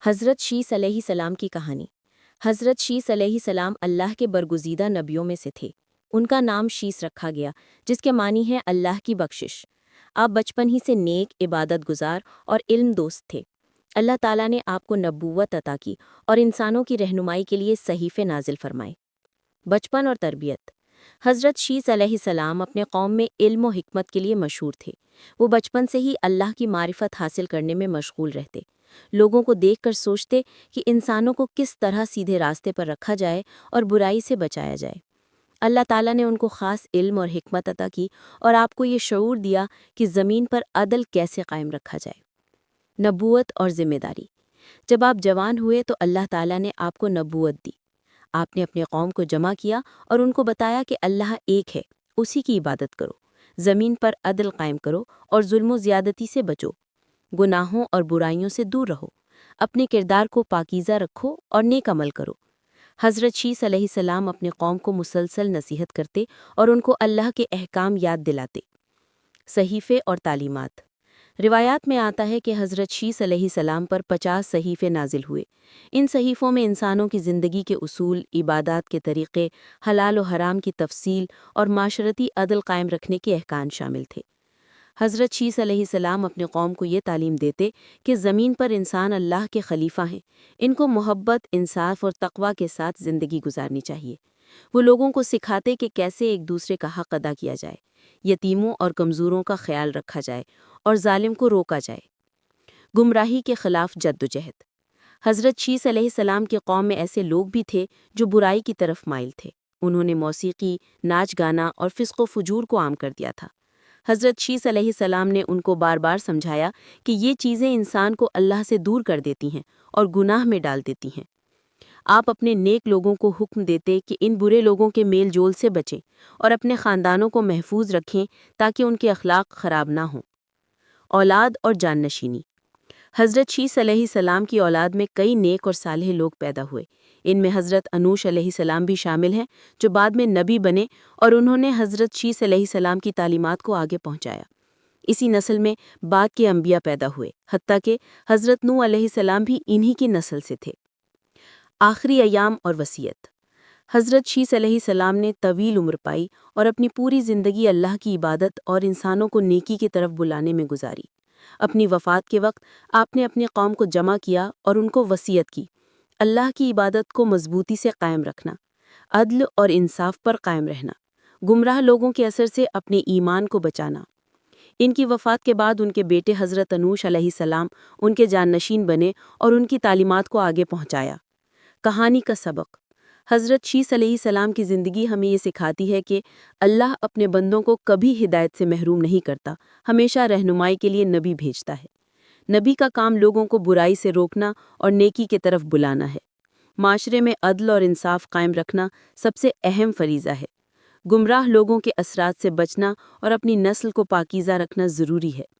حضرت شیس علیہ السلام کی کہانی۔ حضرت شیس علیہ السلام اللہ کے برگزیدہ نبیوں میں سے تھے۔ ان کا نام شیس رکھا گیا، جس کے معنی ہے اللہ کی بخشش۔ آپ بچپن ہی سے نیک، عبادت گزار اور علم دوست تھے۔ اللہ تعالیٰ نے آپ کو نبوت عطا کی اور انسانوں کی رہنمائی کے لیے صحیفے نازل فرمائے۔ بچپن اور تربیت۔ حضرت شیس علیہ السلام اپنے قوم میں علم و حکمت کے لیے مشہور تھے۔ وہ بچپن سے ہی اللہ کی معرفت حاصل کرنے میں مشغول رہتے۔ لوگوں کو دیکھ کر سوچتے کہ انسانوں کو کس طرح سیدھے راستے پر رکھا جائے اور برائی سے بچایا جائے۔ اللہ تعالیٰ نے ان کو خاص علم اور حکمت عطا کی اور آپ کو یہ شعور دیا کہ زمین پر عدل کیسے قائم رکھا جائے۔ نبوت اور ذمہ داری۔ جب آپ جوان ہوئے تو اللہ تعالیٰ نے آپ کو نبوت دی۔ آپ نے اپنے قوم کو جمع کیا اور ان کو بتایا کہ اللہ ایک ہے، اسی کی عبادت کرو، زمین پر عدل قائم کرو اور ظلم و زیادتی سے بچو، گناہوں اور برائیوں سے دور رہو، اپنے کردار کو پاکیزہ رکھو اور نیک عمل کرو۔ حضرت شیس علیہ السلام اپنے قوم کو مسلسل نصیحت کرتے اور ان کو اللہ کے احکام یاد دلاتے۔ صحیفے اور تعلیمات۔ روایات میں آتا ہے کہ حضرت شیس علیہ السلام پر 50 صحیفے نازل ہوئے۔ ان صحیفوں میں انسانوں کی زندگی کے اصول، عبادات کے طریقے، حلال و حرام کی تفصیل اور معاشرتی عدل قائم رکھنے کے احکام شامل تھے۔ حضرت شیس علیہ السلام اپنے قوم کو یہ تعلیم دیتے کہ زمین پر انسان اللہ کے خلیفہ ہیں، ان کو محبت، انصاف اور تقوی کے ساتھ زندگی گزارنی چاہیے۔ وہ لوگوں کو سکھاتے کہ کیسے ایک دوسرے کا حق ادا کیا جائے، یتیموں اور کمزوروں کا خیال رکھا جائے اور ظالم کو روکا جائے۔ گمراہی کے خلاف جدوجہد۔ حضرت شیس علیہ السلام کی قوم میں ایسے لوگ بھی تھے جو برائی کی طرف مائل تھے۔ انہوں نے موسیقی، ناچ گانا اور فسق و فجور کو عام کر دیا تھا۔ حضرت شیس علیہ السلام نے ان کو بار بار سمجھایا کہ یہ چیزیں انسان کو اللہ سے دور کر دیتی ہیں اور گناہ میں ڈال دیتی ہیں۔ آپ اپنے نیک لوگوں کو حکم دیتے کہ ان برے لوگوں کے میل جول سے بچیں اور اپنے خاندانوں کو محفوظ رکھیں تاکہ ان کے اخلاق خراب نہ ہوں۔ اولاد اور جان نشینی۔ حضرت شیس علیہ السلام کی اولاد میں کئی نیک اور صالح لوگ پیدا ہوئے۔ ان میں حضرت انوش علیہ السلام بھی شامل ہیں، جو بعد میں نبی بنے اور انہوں نے حضرت شیس علیہ السلام کی تعلیمات کو آگے پہنچایا۔ اسی نسل میں بعد کے انبیاء پیدا ہوئے، حتیٰ کہ حضرت نوح علیہ السلام بھی انہی کی نسل سے تھے۔ آخری ایام اور وصیت۔ حضرت شیس علیہ السلام نے طویل عمر پائی اور اپنی پوری زندگی اللہ کی عبادت اور انسانوں کو نیکی کی طرف بلانے میں گزاری۔ اپنی وفات کے وقت آپ نے اپنی قوم کو جمع کیا اور ان کو وصیت کی، اللہ کی عبادت کو مضبوطی سے قائم رکھنا، عدل اور انصاف پر قائم رہنا، گمراہ لوگوں کے اثر سے اپنے ایمان کو بچانا۔ ان کی وفات کے بعد ان کے بیٹے حضرت انوش علیہ السلام ان کے جانشین بنے اور ان کی تعلیمات کو آگے پہنچایا۔ کہانی کا سبق۔ حضرت شیس علیہ السلام کی زندگی ہمیں یہ سکھاتی ہے کہ اللہ اپنے بندوں کو کبھی ہدایت سے محروم نہیں کرتا، ہمیشہ رہنمائی کے لیے نبی بھیجتا ہے۔ نبی کا کام لوگوں کو برائی سے روکنا اور نیکی کی طرف بلانا ہے۔ معاشرے میں عدل اور انصاف قائم رکھنا سب سے اہم فریضہ ہے۔ گمراہ لوگوں کے اثرات سے بچنا اور اپنی نسل کو پاکیزہ رکھنا ضروری ہے۔